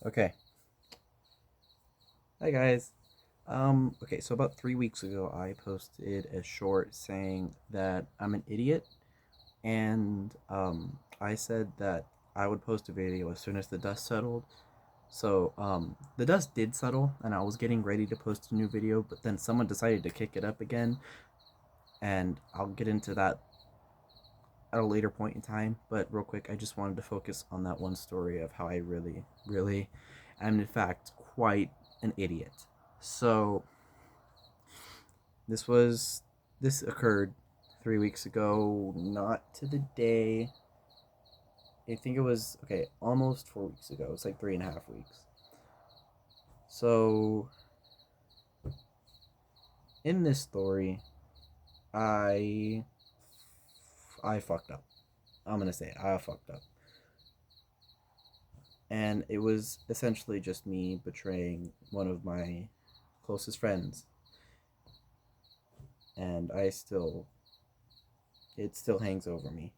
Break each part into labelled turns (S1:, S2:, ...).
S1: Okay. Hi guys. Okay, so about 3 weeks ago I posted a short saying that I'm an idiot and I said that I would post a video as soon as the dust settled. So the dust did settle and I was getting ready to post a new video, but then someone decided to kick it up again, and I'll get into that at a later point in time. But real quick, I just wanted to focus on that one story of how I really am in fact quite an idiot. So This was this occurred 3 weeks ago, not to the day. I think it was okay, almost 4 weeks ago. It's like 3.5 weeks. So in this story, I I fucked up. I'm gonna say it. I fucked up, and it was essentially just me betraying one of my closest friends, and it still hangs over me.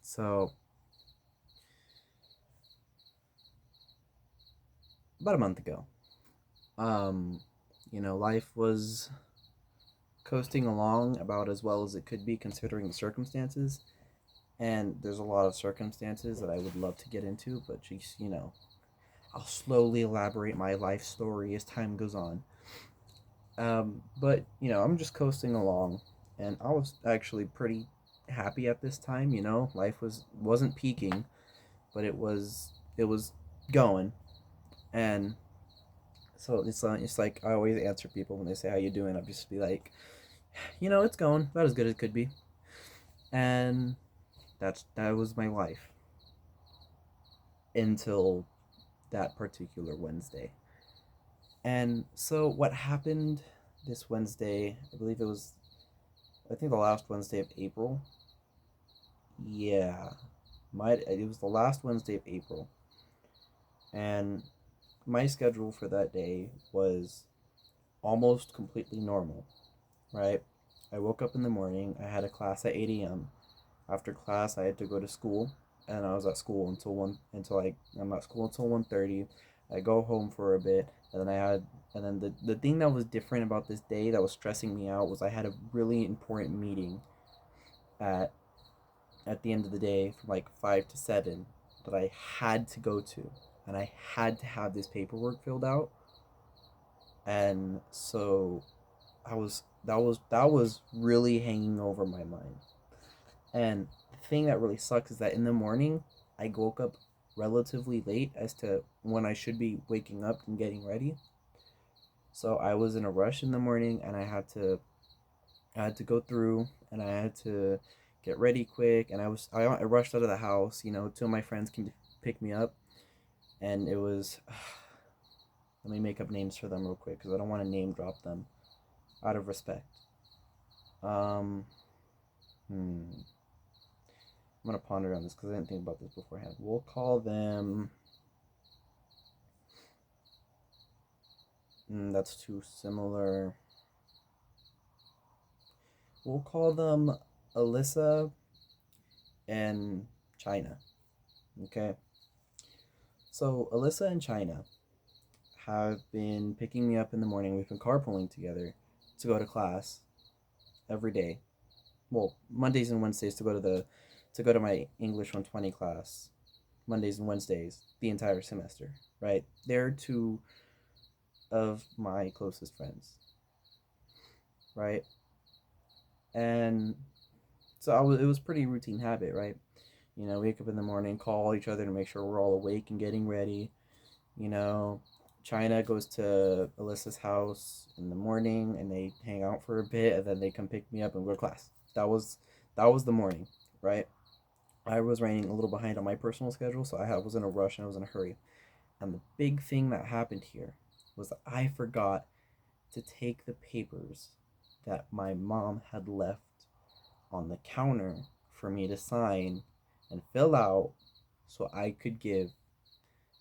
S1: So about a month ago, um, life was coasting along about as well as it could be considering the circumstances. And there's a lot of circumstances that I would love to get into, but just, I'll slowly elaborate my life story as time goes on. But I'm just coasting along, and I was actually pretty happy at this time. Life wasn't peaking, but it was going. And so it's like I always answer people when they say how you doing. I'll just be like, it's going about as good as it could be. And that was my life until that particular Wednesday. And so what happened this Wednesday, I think the last Wednesday of April. Yeah. It was the last Wednesday of April. And my schedule for that day was almost completely normal, right? I woke up in the morning, I had a class at 8 a.m. After class, I had to go to school, and I was at school I'm at school until 1:30. I go home for a bit, and then the thing that was different about this day that was stressing me out was I had a really important meeting at at the end of the day from like 5 to 7 that I had to go to, and I had to have this paperwork filled out, and so that was really hanging over my mind. And the thing that really sucks is that in the morning, I woke up relatively late as to when I should be waking up and getting ready. So I was in a rush in the morning, and I had to go through, and I had to get ready quick, and I rushed out of the house. Two of my friends came to pick me up, and it was let me make up names for them real quick because I don't want to name drop them out of respect. Um, hmm. I'm gonna ponder on this because I didn't think about this beforehand. We'll call them. That's too similar. We'll call them Alyssa and China. Okay. So Alyssa and China have been picking me up in the morning. We've been carpooling together to go to class every day. Well, Mondays and Wednesdays to go to my English 120 class. Mondays and Wednesdays the entire semester. Right? They're two of my closest friends. Right? And so it was pretty routine habit, right? Wake up in the morning, call each other to make sure we're all awake and getting ready. You know, China goes to Alyssa's house in the morning, and they hang out for a bit, and then they come pick me up and go to class. That was the morning, right? I was running a little behind on my personal schedule, so I was in a rush and I was in a hurry. And the big thing that happened here was that I forgot to take the papers that my mom had left on the counter for me to sign and fill out so I could give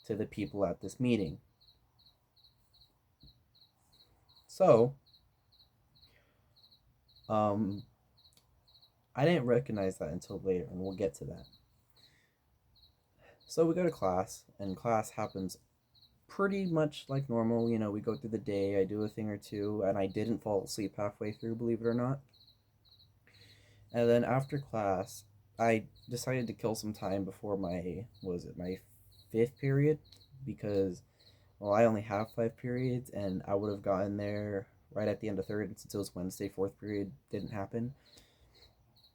S1: to the people at this meeting. So, um, I didn't recognize that until later, and we'll get to that. So we go to class, and class happens pretty much like normal. You know, we go through the day, I do a thing or two, and I didn't fall asleep halfway through, believe it or not. And then after class, I decided to kill some time before my fifth period, because, well, I only have 5 periods, and I would have gotten there right at the end of third, and since it was Wednesday, fourth period didn't happen.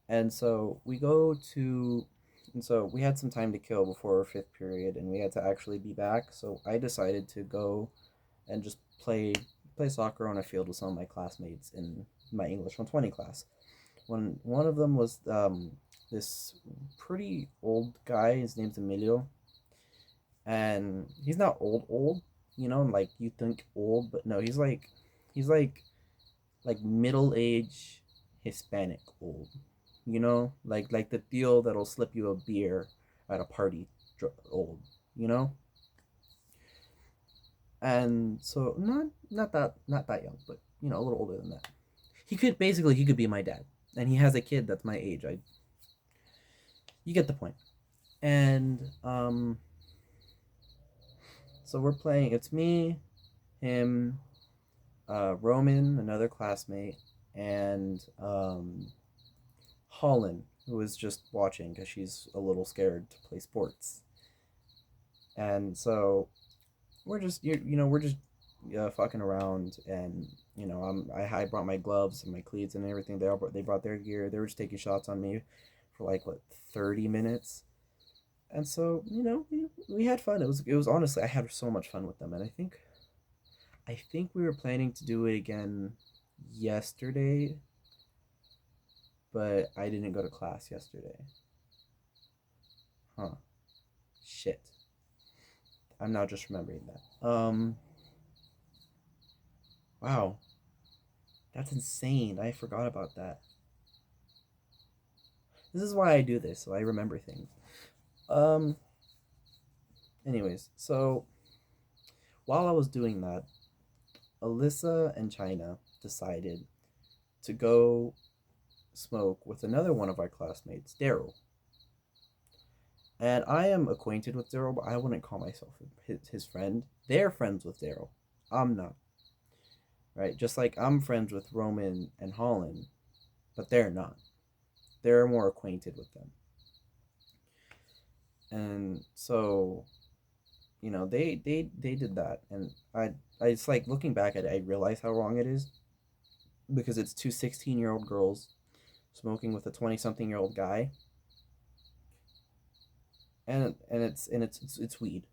S1: And so we go to, and so we had some time to kill before our fifth period, and we had to actually be back. So I decided to go and just play soccer on a field with some of my classmates in my English 120 class. One of them was this pretty old guy. His name's Emilio, and he's not old, you know, like you think old, but no, he's like middle age Hispanic old, you know, like the deal that'll slip you a beer at a party, old, you know. And so not that young, but you know, a little older than that. He could be my dad, and he has a kid that's my age. I You get the point. And so we're playing. It's me, him, Roman, another classmate, and Holland, who is just watching because she's a little scared to play sports. And so we're just fucking around, and I brought my gloves and my cleats and everything. They brought their gear. They were just taking shots on me for like what 30 minutes. And so we had fun. It was honestly, I had so much fun with them, and I think we were planning to do it again yesterday, but I didn't go to class yesterday. Huh. Shit. I'm now just remembering that. Wow. That's insane. I forgot about that. This is why I do this, so I remember things. Um Anyways, so while I was doing that, Alyssa and China decided to go smoke with another one of our classmates, Daryl. And I am acquainted with Daryl, but I wouldn't call myself his friend. They're friends with Daryl. I'm not. Right? Just like I'm friends with Roman and Holland, but they're not. They're more acquainted with them. And so, they did that. And I it's like looking back at it, I realize how wrong it is, because it's two 16-year-old girls smoking with a 20 something year old guy, and it's weed.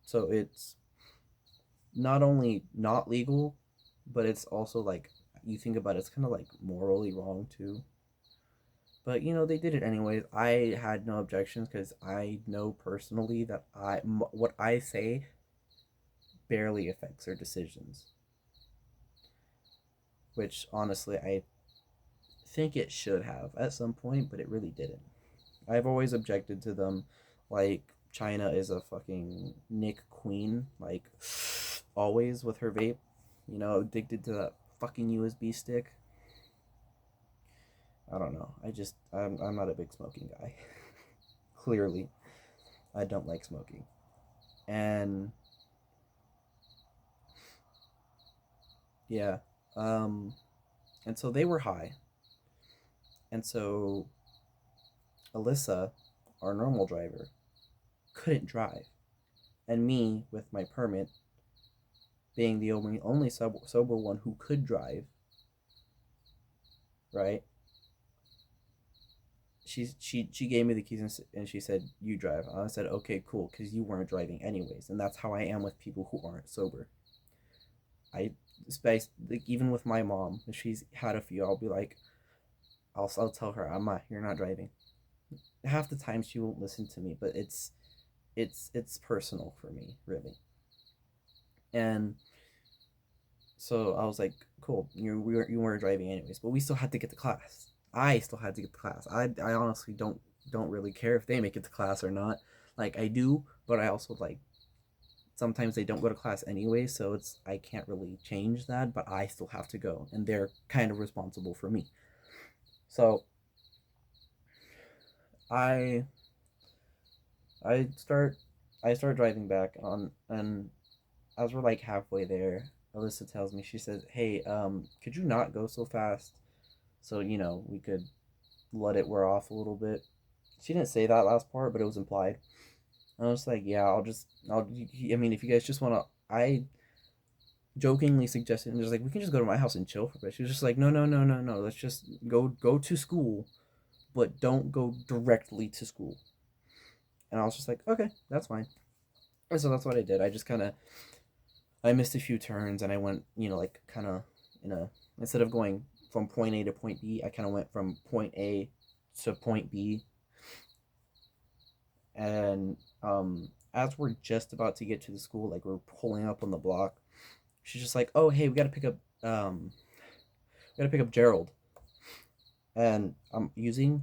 S1: So it's not only not legal, but it's also like, you think about it, it's kind of like morally wrong too. But they did it anyways. I had no objections because I know personally that what I say barely affects their decisions, which honestly I think it should have at some point, but it really didn't. I've always objected to them. Like, China is a fucking Nick Queen, like, always with her vape, addicted to that fucking USB stick. I don't know. I'm not a big smoking guy. Clearly, I don't like smoking. And yeah, um, and so they were high. And so Alyssa, our normal driver, couldn't drive. And me, with my permit, being the only sober one who could drive, right? She gave me the keys, and she said, "You drive." I said, "Okay, cool," because you weren't driving anyways, and that's how I am with people who aren't sober. I space like, even with my mom, if she's had a few, I'll be like, I'll tell her, you're not driving." Half the time she won't listen to me, but it's personal for me, really. And so I was like, "Cool, you weren't driving anyways," but we still had to get to class. I still had to get to class. I honestly don't really care if they make it to class or not. Like, I do, but I also, like, sometimes they don't go to class anyway, so I can't really change that, but I still have to go, and they're kind of responsible for me. So I I start I start driving back on, and as we're like halfway there, Alyssa tells me, she says, "Hey, could you not go so fast? So we could let it wear off a little bit." She didn't say that last part, but it was implied. And I was like, "Yeah, I'll. I mean, if you guys just wanna, I jokingly suggested, and just like we can just go to my house and chill for a bit." She was just like, "No, no, no, no, no. Let's just go to school, but don't go directly to school." And I was just like, "Okay, that's fine." And so that's what I did. I just kind of I missed a few turns, and I went, like kind of in a instead of going from point A to point B, I kind of went from point A to point B. And as we're just about to get to the school, like we're pulling up on the block, she's just like, "Oh, hey, we gotta pick up Gerald." And I'm using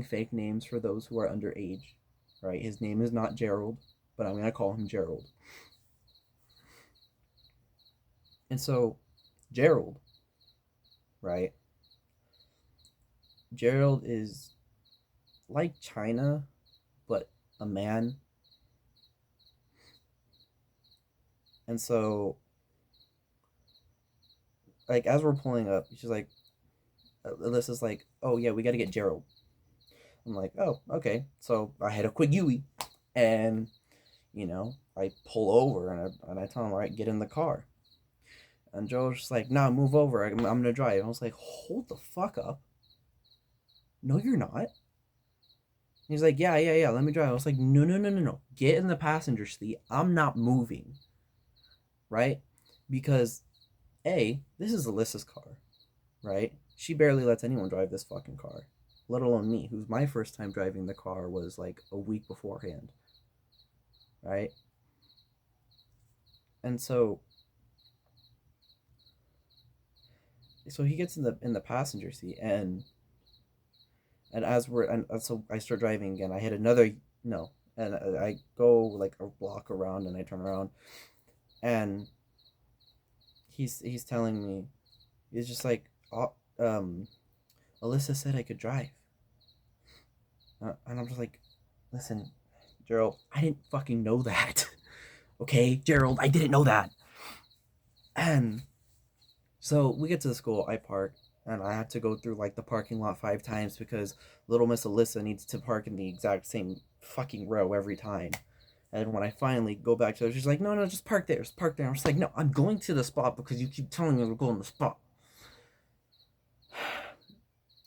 S1: fake names for those who are underage, right? His name is not Gerald, but I'm gonna call him Gerald. And so Gerald, right? Gerald is like China, but a man. And so, like, as we're pulling up, she's like, Alyssa's like, "Oh yeah, we got to get Gerald." I'm like, "Oh, okay." So I had a quick Yui, and I pull over and I tell him, "All right, get in the car." And Joe's just like, "Nah, move over. I'm gonna drive." I was like, "Hold the fuck up! No, you're not." He's like, "Yeah, yeah, yeah. Let me drive." I was like, "No, no, no, no, no. Get in the passenger seat. I'm not moving." Right? Because this is Alyssa's car, right? She barely lets anyone drive this fucking car, let alone me, who's my first time driving the car was like a week beforehand, right? And so he gets in the passenger seat, and as we're and so I start driving again. I hit another no, and I go like a block around, and I turn around, and he's telling me, he's just like, "Oh, Alyssa said I could drive," and I'm just like, "Listen, Gerald, I didn't fucking know that." Okay, Gerald, I didn't know that. And so we get to the school, I park, and I have to go through like the parking lot 5 times because little Miss Alyssa needs to park in the exact same fucking row every time. And when I finally go back to her, she's like, "No, no, just park there, just park there." I'm just like, "No, I'm going to the spot because you keep telling me to go in the spot."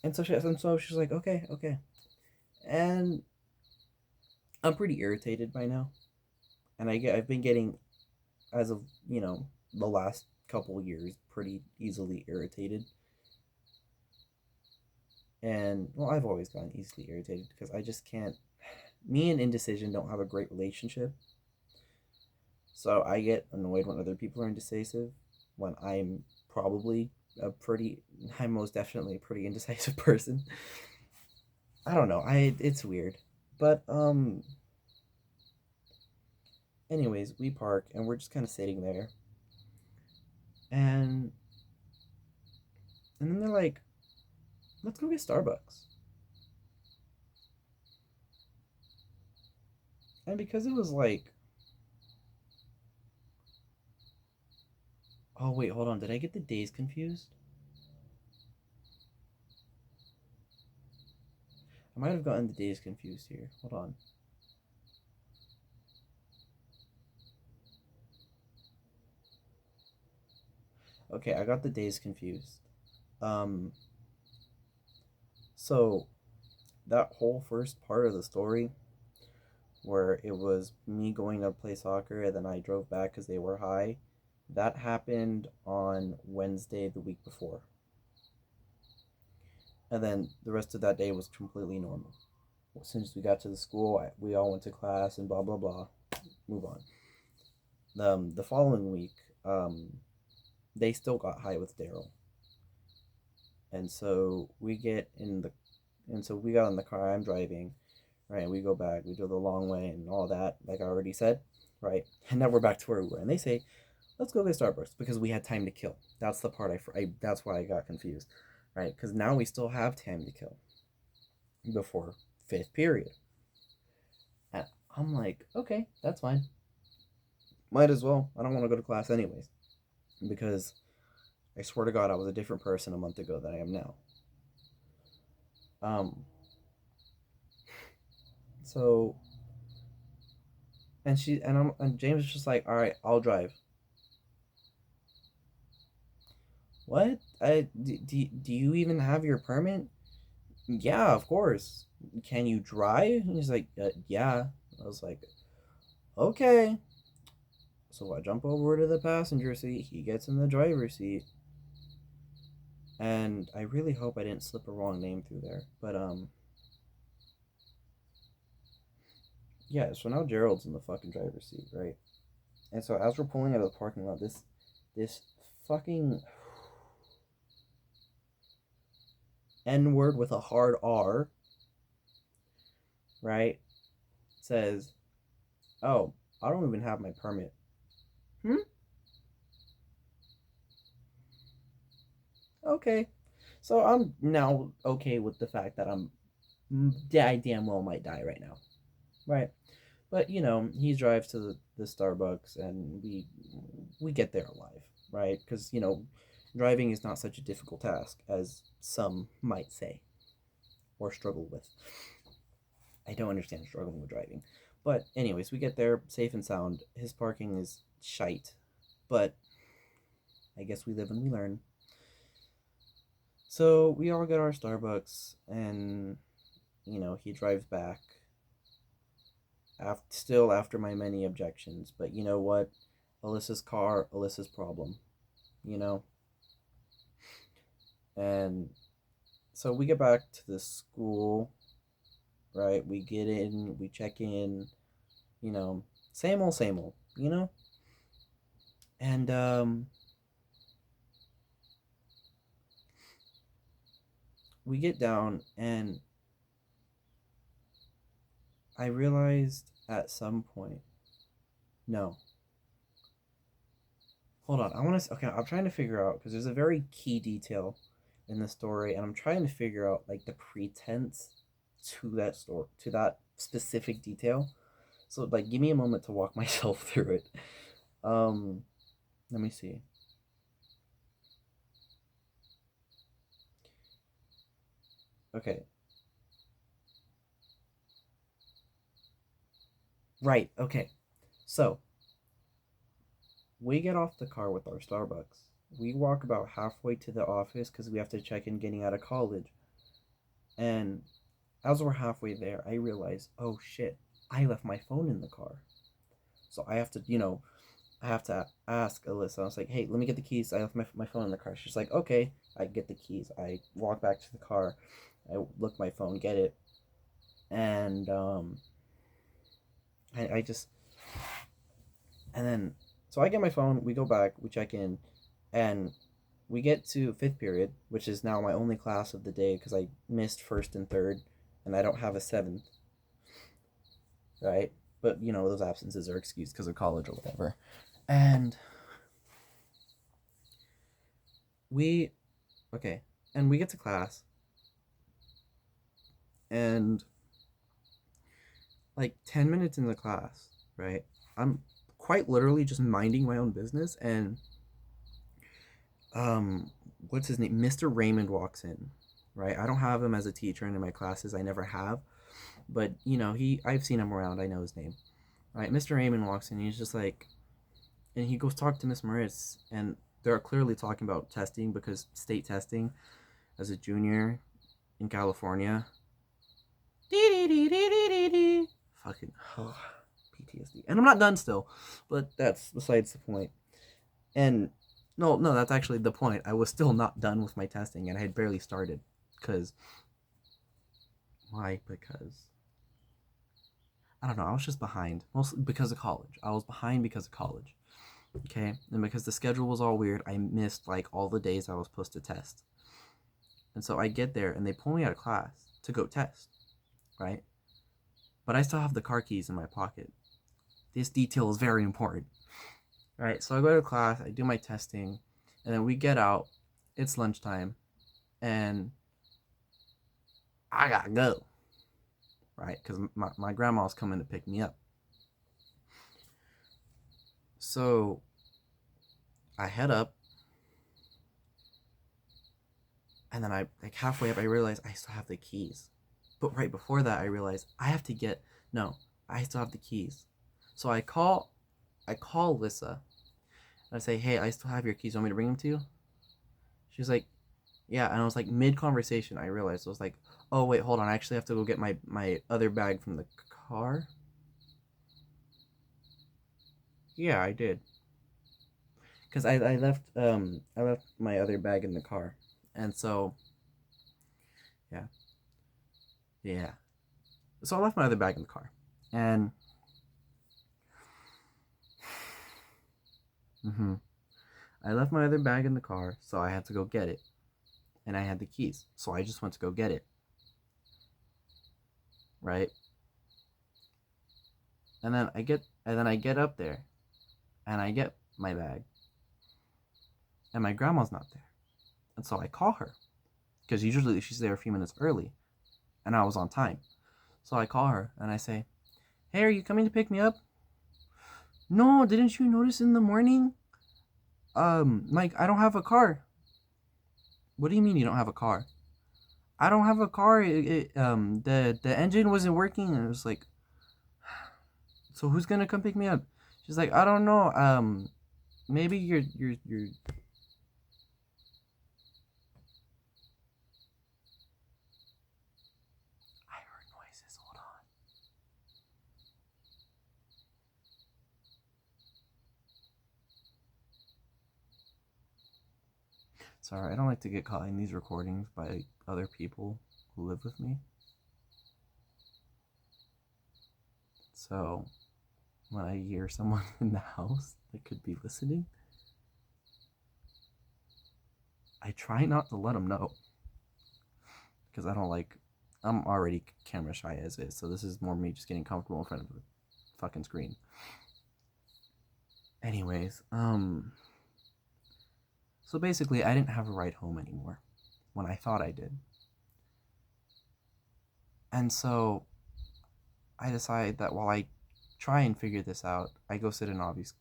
S1: And so she's like, "Okay, okay." And I'm pretty irritated by now. And I've been getting, as of, the last couple years, pretty easily irritated. And well, I've always gotten easily irritated because I just can't. Me and indecision don't have a great relationship, so I get annoyed when other people are indecisive. When probably I'm most definitely a pretty indecisive person. I don't know. It's weird, but anyways, we park and we're just kind of sitting there, and and then they're like, "Let's go get Starbucks." And because it was like, oh wait, hold on, did I get the days confused? I might have gotten the days confused here. Hold on. Okay, I got the days confused. Um, so that whole first part of the story, where it was me going to play soccer and then I drove back because they were high, that happened on Wednesday the week before. And then the rest of that day was completely normal. Since we got to the school, we all went to class and blah blah blah. Move on. The following week, they still got high with Daryl, and so we got in the car. I'm driving, right? We go back. We do the long way and all that, like I already said, right? And now we're back to where we were. And they say, "Let's go get Starbucks," because we had time to kill. That's the part that's why I got confused, right? Because now we still have time to kill before fifth period. And I'm like, okay, that's fine. Might as well. I don't want to go to class anyways. Because I swear to God, I was a different person a month ago than I am now. Um, so, and James is just like, all right, I'll drive. What? Do you even have your permit? Yeah, of course. Can you drive? And he's like, yeah. I was like, okay. So I jump over to the passenger seat. He gets in the driver's seat. And I really hope I didn't slip a wrong name through there. But yeah, so now Gerald's in the fucking driver's seat, right? And so as we're pulling out of the parking lot, this fucking N word with a hard R, right? Says, "Oh, I don't even have my permit." Hmm? Okay. So I'm now okay with the fact that I damn well might die right now. Right? But he drives to the Starbucks and we get there alive, right? Cuz driving is not such a difficult task as some might say or struggle with. I don't understand struggling with driving. But anyways, we get there safe and sound. His parking is shite, but I guess we live and we learn. So we all get our Starbucks, and he drives back. Still after my many objections, but you know what? Alyssa's car, Alyssa's problem. You know, and so we get back to the school, right? We get in, we check in. You know, same old, same old. And we get down, and I realized at some point, no, hold on. I want to. Okay, I'm trying to figure out because there's a very key detail in the story, and I'm trying to figure out like the pretense to that story, to that specific detail. So, like, give me a moment to walk myself through it. Um, Let me see. Okay, right. Okay, so we get off the car with our Starbucks. We walk about halfway to the office because we have to check in getting out of college. And as we're halfway there, I realize, oh shit, I left my phone in the car. So I have to, I have to ask Alyssa. I was like, hey, let me get the keys. I left my phone in the car. She's like, okay. I get the keys. I walk back to the car. I look my phone, get it. And I just, and then, so I get my phone. We go back. We check in. And we get to fifth period, which is now my only class of the day because I missed first and third, and I don't have a seventh, right? But those absences are excused because of college or whatever. And we, okay, and we get to class, and like 10 minutes in the class, right? I'm quite literally just minding my own business, and um, what's his name? Mr. Raymond walks in, right? I don't have him as a teacher in my classes. I never have, but I've seen him around. I know his name, right? Mr. Raymond walks in. He's just like, and he goes talk to Miss Moritz, and they're clearly talking about testing because state testing as a junior in California. Fucking PTSD. And I'm not done still, but that's besides the point. And no, that's actually the point. I was still not done with my testing, and I had barely started. Because why? Because I don't know. I was just behind, mostly because of college. I was behind because of college. Okay, and because the schedule was all weird, I missed like all the days I was supposed to test. And so I get there, and they pull me out of class to go test, right? But I still have the car keys in my pocket. This detail is very important. Right, so I go to class, I do my testing, and then we get out. It's lunchtime, and I gotta go, right? Because my grandma's coming to pick me up. So I head up, and then I like halfway up I realize I still have the keys. But right before that I realize I still have the keys. So I call Alyssa and I say, "Hey, I still have your keys. You want me to bring them to you?" She's like, "Yeah." And I was like mid conversation I realized I was like, "Oh wait, hold on. I actually have to go get my other bag from the car." Yeah, I did. Cuz I left my other bag in the car. And so, yeah. Yeah. So I left my other bag in the car. And mhm. I left my other bag in the car, so I had to go get it. And I had the keys. So I just went to go get it, right? And then I get up there and I get my bag and my grandma's not there. And so I call her because usually she's there a few minutes early and I was on time. So I call her and I say, "Hey, are you coming to pick me up?" "No, didn't you notice in the morning? Like I don't have a car." "What do you mean you don't have a car?" "I don't have a car. The engine wasn't working." And it was like, "So who's gonna come pick me up?" She's like, "I don't know. Maybe your." I heard noises. Hold on. Sorry, I don't like to get caught in these recordings by other people who live with me. So when I hear someone in the house that could be listening, I try not to let them know because I don't like. I'm already camera shy as is, so this is more me just getting comfortable in front of a fucking screen. Anyways, so basically, I didn't have a ride home anymore when I thought I did, and so I decide that while I try and figure this out, I go sit in Alyssa's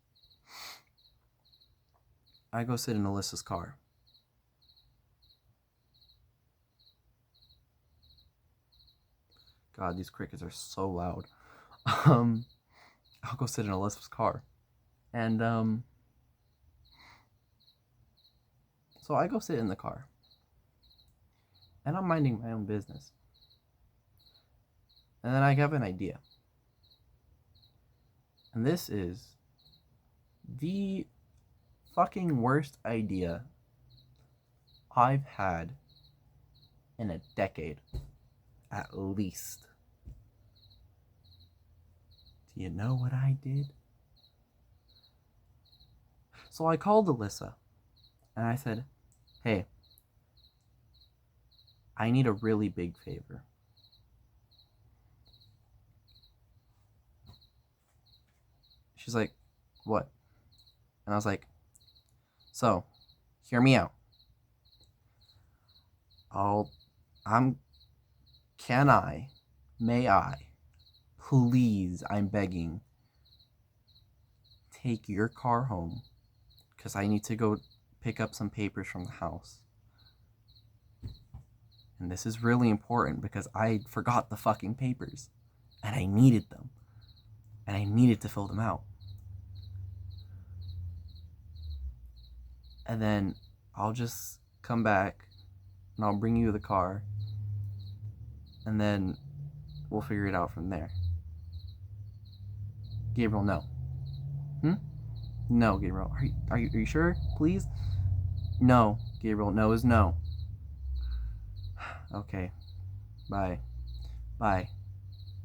S1: car. God, these crickets are so loud. Um, I'll go sit in Alyssa's car, and so I go sit in the car, and I'm minding my own business, and then I have an idea, and this is the fucking worst idea I've had in a decade, at least. Do you know what I did? So I called Alyssa and I said, "Hey, I need a really big favor." She's like, "What?" And I was like, "So, hear me out. I'll, I'm, can I, may I, please, I'm begging, take your car home because I need to go pick up some papers from the house. And this is really important because I forgot the fucking papers and I needed them and I needed to fill them out. And then I'll just come back and I'll bring you the car and then we'll figure it out from there." Gabriel, no. Hmm? No, Gabriel. Are you sure? Please? No, Gabriel. No is no. Okay. Bye. Bye.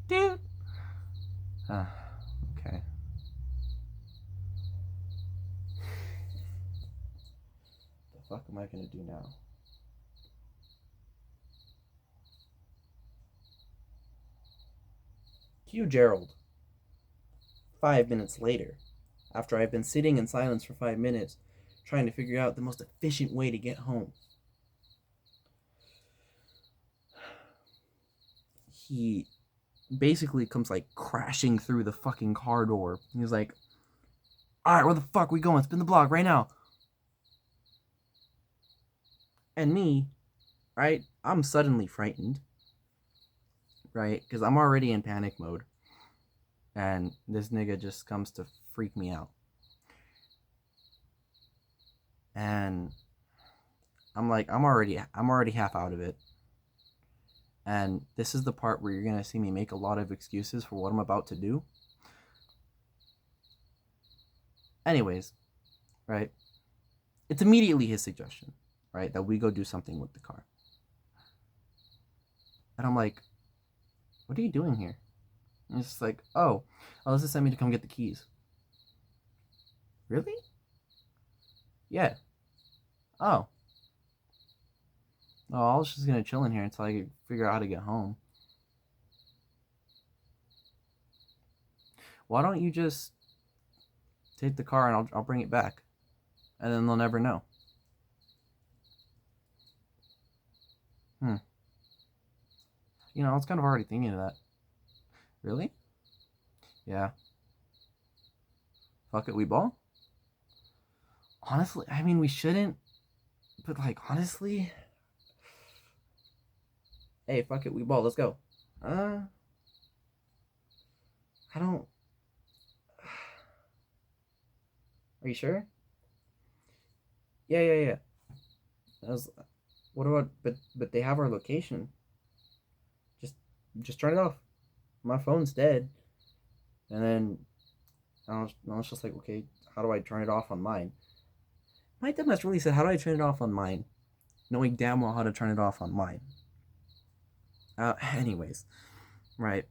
S1: Dude. Okay. The fuck am I gonna do now? Cue Gerald. 5 minutes later, after I've been sitting in silence for 5 minutes, trying to figure out the most efficient way to get home. He basically comes like crashing through the fucking car door. He's like, Alright, where the fuck we going? Spin the block right now. And me, right? I'm suddenly frightened, right? Because I'm already in panic mode. And this nigga just comes to freak me out. And I'm like, I'm already half out of it. And this is the part where you're gonna see me make a lot of excuses for what I'm about to do. Anyways, right? It's immediately his suggestion, right? That we go do something with the car. And I'm like, what are you doing here? And it's like, oh, Alyssa sent me to come get the keys. Really? Yeah. Oh. Oh, I was just gonna chill in here until I could figure out how to get home. Why don't you just take the car and I'll bring it back, and then they'll never know. You know, I was kind of already thinking of that. Really? Yeah. Fuck it, we ball? Honestly, I mean, we shouldn't, but like, honestly, hey, fuck it, we ball, let's go. I don't, are you sure? Yeah. I was, what about, but they have our location. Just, just turn it off. My phone's dead. And then I was just like, okay, how do I turn it off on mine? My dumbass really said, how do I turn it off on mine? Knowing damn well how to turn it off on mine. Anyways, right.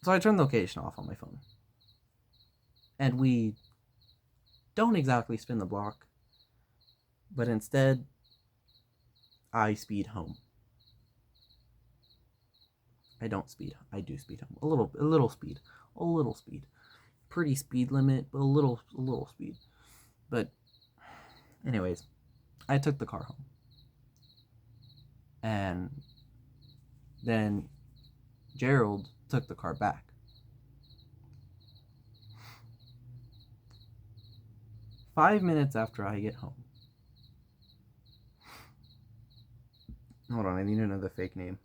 S1: So I turned the location off on my phone. And we don't exactly spin the block, but instead, I speed home. I don't speed. I do speed home. A little speed. Pretty speed limit, but a little speed. But anyways, I took the car home. And then Gerald took the car back. Five minutes after I get home. Hold on, I need another fake name.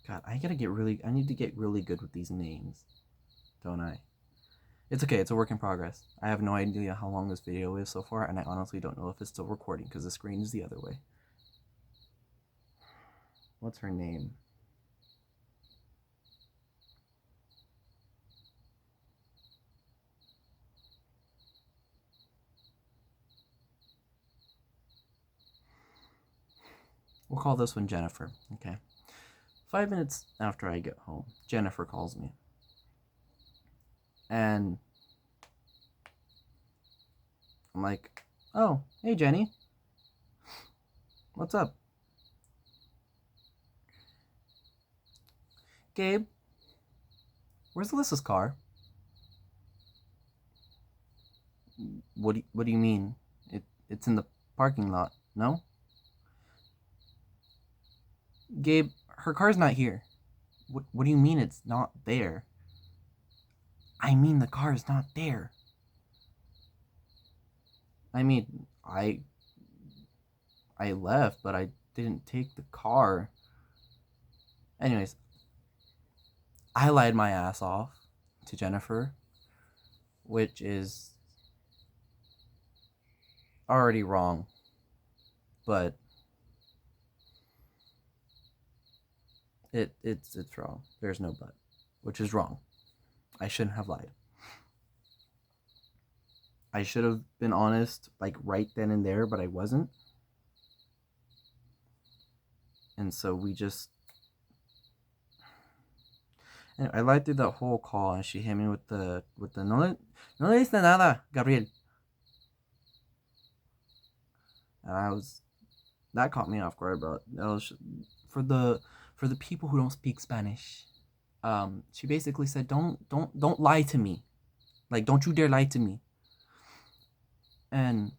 S1: God, I need to get really good with these names, don't I? It's okay, it's a work in progress. I have no idea how long this video is so far, and I honestly don't know if it's still recording because the screen is the other way. What's her name? We'll call this one Jennifer, okay? 5 minutes after I get home, Jennifer calls me. And I'm like, oh, hey Jenny. What's up? Gabe, where's Alyssa's car? What do you mean? It's in the parking lot, no? Gabe, her car's not here. What do you mean it's not there? I mean the car is not there. I mean, I left, but I didn't take the car. Anyways, I lied my ass off to Jennifer, which is already wrong, but it's wrong. There's no but, which is wrong. I shouldn't have lied. I should have been honest, like right then and there, but I wasn't. And so we just. Anyway, I lied through that whole call, and she hit me with the no le diste nada, Gabriel. And that caught me off guard, bro. That was for the people who don't speak Spanish. She basically said, don't lie to me, like don't you dare lie to me. And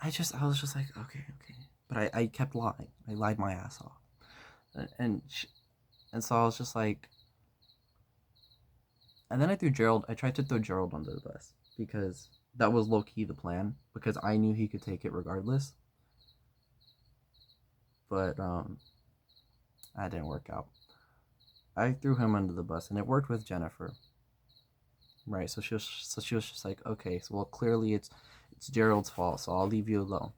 S1: I was just like, okay. but I kept lying. I lied my ass off, and so I was just like, and then I tried to throw Gerald under the bus because that was low key the plan because I knew he could take it regardless, but that didn't work out. I threw him under the bus, and it worked with Jennifer. Right, so she was just like, okay, so well clearly it's Gerald's fault, so I'll leave you alone.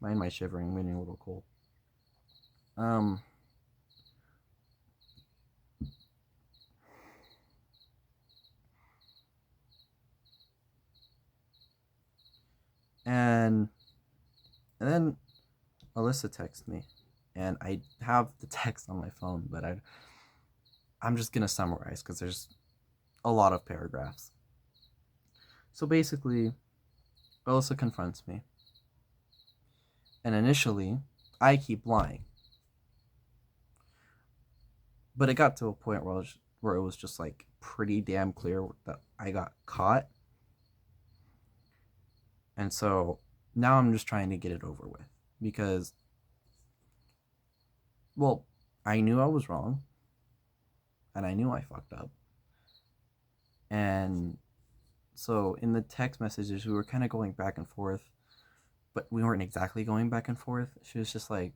S1: Mind my shivering, I'm getting a little cold. Um, and then Alyssa texted me, and I have the text on my phone, but I'm just gonna summarize because there's a lot of paragraphs. So basically, Alyssa confronts me, and initially, I keep lying, but it got to a point where it was just like pretty damn clear that I got caught, and so now I'm just trying to get it over with because, well, I knew I was wrong, and I knew I fucked up, and so in the text messages we were kind of going back and forth, but we weren't exactly going back and forth. She was just like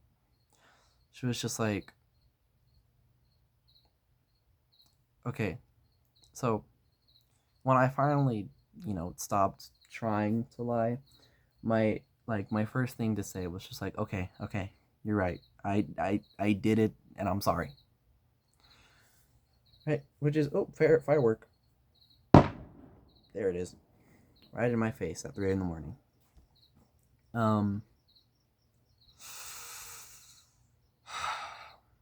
S1: okay, so when I finally, stopped trying to lie, my first thing to say was just like, okay, you're right. I did it, and I'm sorry. Right, which is firework. There it is, right in my face at 3 a.m. Um,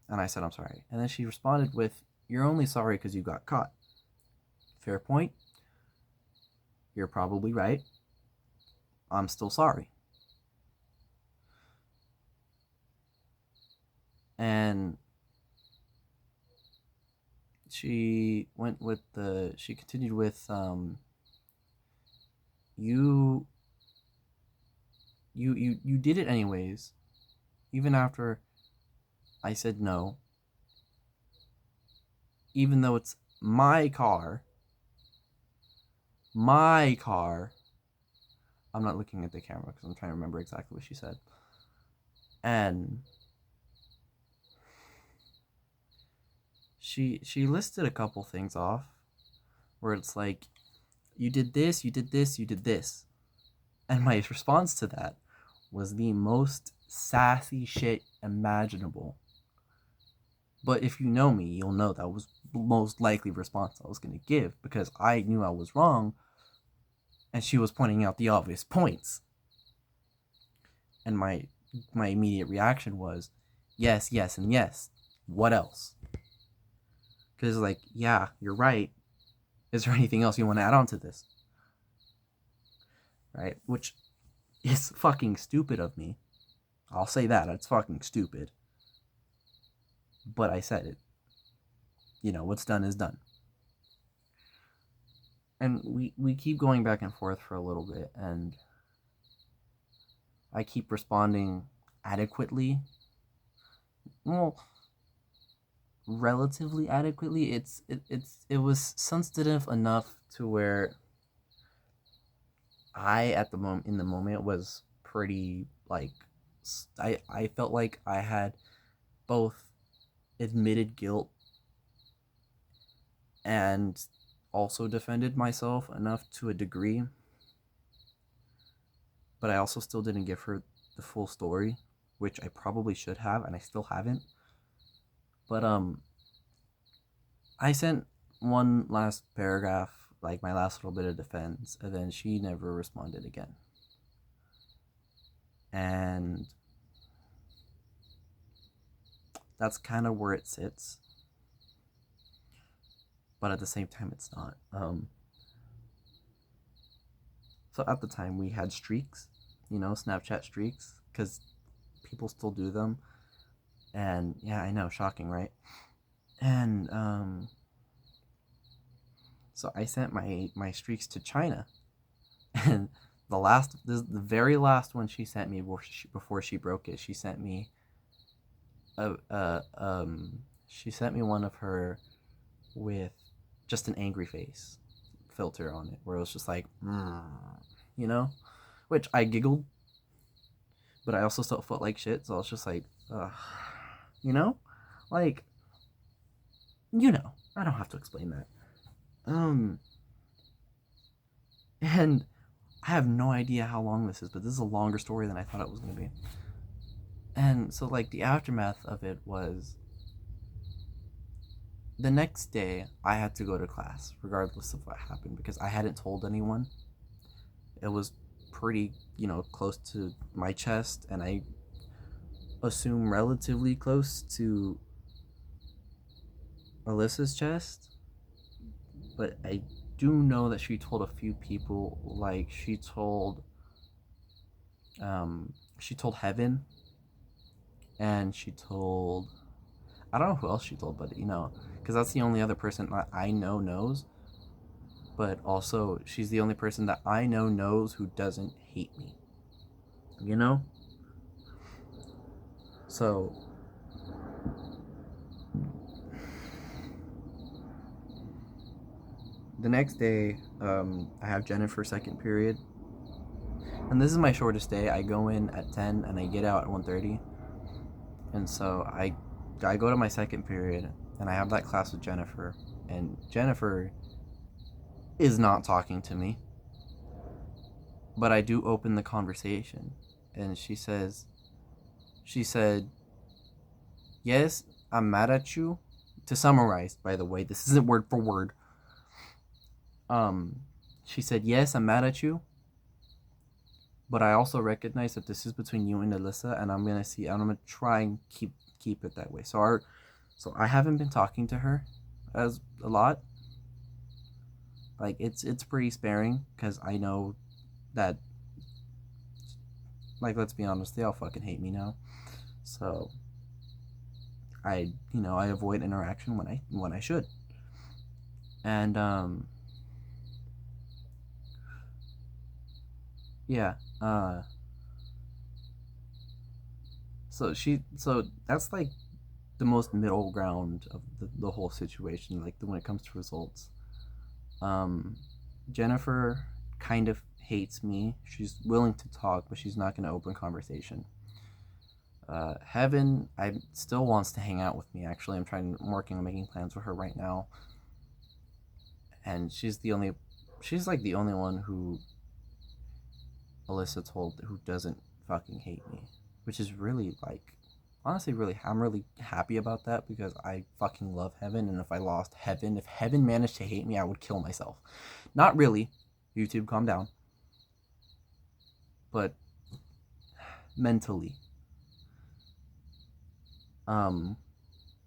S1: and I said I'm sorry, and then she responded with, "You're only sorry because you got caught." Fair point. You're probably right. I'm still sorry. And she continued with, you you did it anyways, even after I said no, even though it's my car. My car. I'm not looking at the camera because I'm trying to remember exactly what she said. And she listed a couple things off where it's like, you did this, you did this, you did this. And my response to that was the most sassy shit imaginable. But if you know me, you'll know that was the most likely response I was going to give because I knew I was wrong and she was pointing out the obvious points. And my immediate reaction was, yes, yes, and yes. What else? Because, like, yeah, you're right. Is there anything else you want to add on to this? Right? Which is fucking stupid of me. I'll say that. It's fucking stupid. But I said it. What's done is done. And we keep going back and forth for a little bit, and I keep responding adequately. Well, relatively adequately. It was sensitive enough to where I at the moment in the moment was pretty like, I felt like I had both admitted guilt and also defended myself enough to a degree, but I also still didn't give her the full story, which I probably should have, and I still haven't. But I sent one last paragraph, like my last little bit of defense, and then she never responded again. And that's kind of where it sits. But at the same time, it's not. So at the time, we had streaks, Snapchat streaks, because people still do them. And yeah, I know, shocking, right? And so I sent my streaks to China, and this is the very last one she sent me before she broke it. She sent me she sent me one of her with just an angry face filter on it, where it was just like, you know, which I giggled, but I also still felt like shit. So I was just like, you know, like, you know, I don't have to explain that. And I have no idea how long this is, but this is a longer story than I thought it was gonna be. And so, like, the aftermath of it was the next day I had to go to class, regardless of what happened, because I hadn't told anyone. It was pretty, close to my chest, and I assume relatively close to Alyssa's chest. But I do know that she told a few people, like she told Heaven, and she told, I don't know who else she told, but because that's the only other person that I know knows. But also, she's the only person that I know knows who doesn't hate me. So, the next day, I have Jennifer's second period. And this is my shortest day. I go in at 10 and I get out at 1:30. And so I go to my second period and I have that class with Jennifer. And Jennifer is not talking to me. But I do open the conversation. And she said, "Yes, I'm mad at you." To summarize, by the way, this isn't word for word. She said, "Yes, I'm mad at you. But I also recognize that this is between you and Alyssa, and I'm gonna try and keep it that way." So I haven't been talking to her as a lot. Like it's pretty sparing, because I know that, like, let's be honest, they all fucking hate me now. So I avoid interaction when I should. And yeah. So that's like the most middle ground of the whole situation, like when it comes to results. Jennifer kind of hates me. She's willing to talk, but she's not going to open conversation. Heaven, I still wants to hang out with me. Actually, I'm working on making plans with her right now, and she's like the only one who Alyssa told who doesn't fucking hate me, which is really, like, honestly, really, I'm really happy about that, because I fucking love Heaven, and if I lost Heaven, if Heaven managed to hate me, I would kill myself. Not really. YouTube, calm down. But mentally.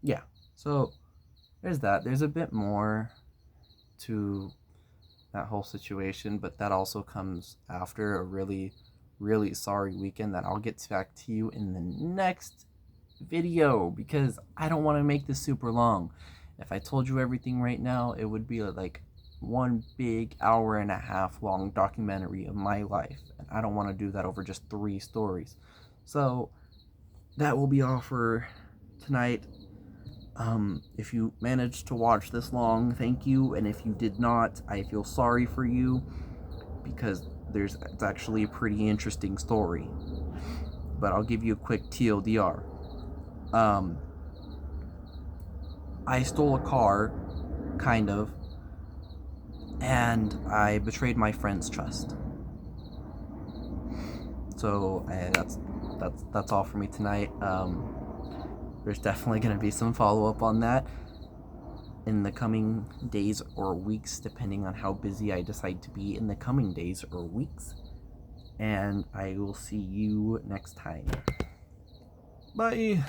S1: Yeah. So there's that. There's a bit more to that whole situation, but that also comes after a really, really sorry weekend that I'll get back to you in the next video, because I don't want to make this super long. If I told you everything right now, it would be like one big hour-and-a-half long documentary of my life, and I don't want to do that over just 3 stories. So that will be all for tonight. If you managed to watch this long, thank you, and if you did not, I feel sorry for you, because it's actually a pretty interesting story. But I'll give you a quick TLDR. I stole a car, kind of, and I betrayed my friend's trust. So that's all for me tonight. There's definitely going to be some follow-up on that in the coming days or weeks, depending on how busy I decide to be in the coming days or weeks. And I will see you next time. Bye!